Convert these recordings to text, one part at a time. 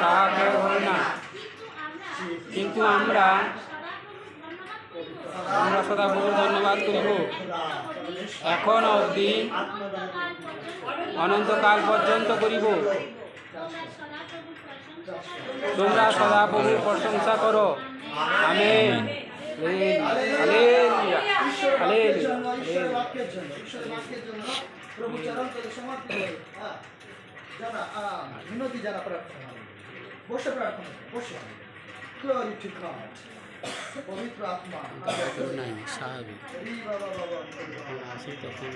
তাহা কেউ হয় না, কিন্তু আমরা সদাপ্রভুর ধন্যবাদ করিব এখন অবধি অনন্তকাল পর্যন্ত করিব। তোমরা সদাপ্রভুর প্রশংসা করো। আমেন। হালেলুয়া, হালেলুয়া, মিনতি জানা প্রার্থনা, বসে প্রার্থনা, বসে। Glory to God. পবিত্র আত্মা স্বাভাবিক আসি তখন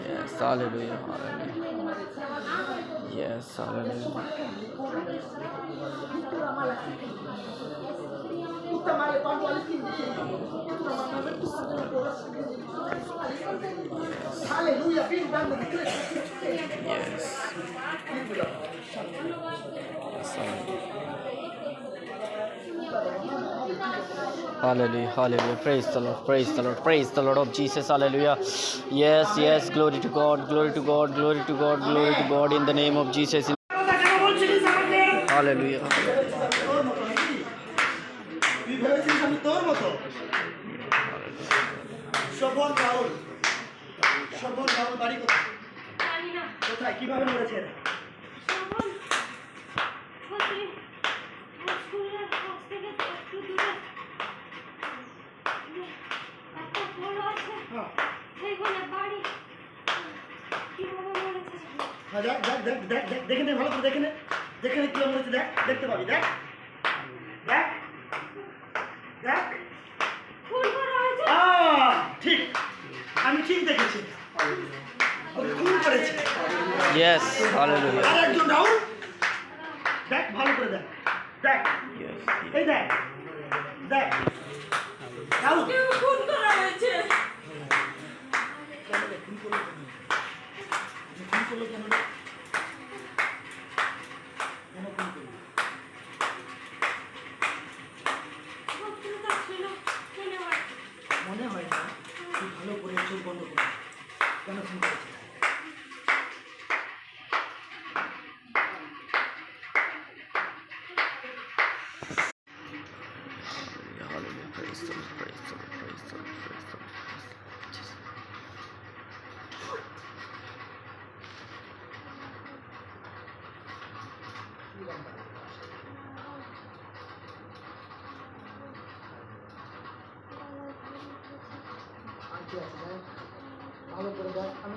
Yes, hallelujah, hallelujah. Yes, hallelujah. Hallelujah, being done with the Yes. Hallelujah, hallelujah. Praise the Lord, praise the Lord, praise the Lord of Jesus. Hallelujah. Yes, yes. Glory to God, glory to God, glory to God, glory to God in the name of Jesus. Hallelujah. Sovan Rahul, Sovan Rahul বাড়ি কোথায়? কোথায়, কিভাবে মরেছে? দেখে নে, ভালো করে দেখে নে, দেখে নে কিভাবে মরেছে, দেখ, দেখতে পাবি, দেখ দেখ দেখ। ঠিক, আমি ঠিক দেখেছি, খুন করেছে। Yes, hallelujah. আর একজন রাহুল, দেখ ভালো করে দেখ, দেখ এই দেখ, দেখ রাহুল খুন করা হয়েছে। মনে হয় না, তুই ভালো করে চোখ বন্ধ করে কেন ফোন করেছিস? Hallelujah, praise the Lord, praise the Lord, praise the Lord, praise the Lord. ভালো করে দেখ।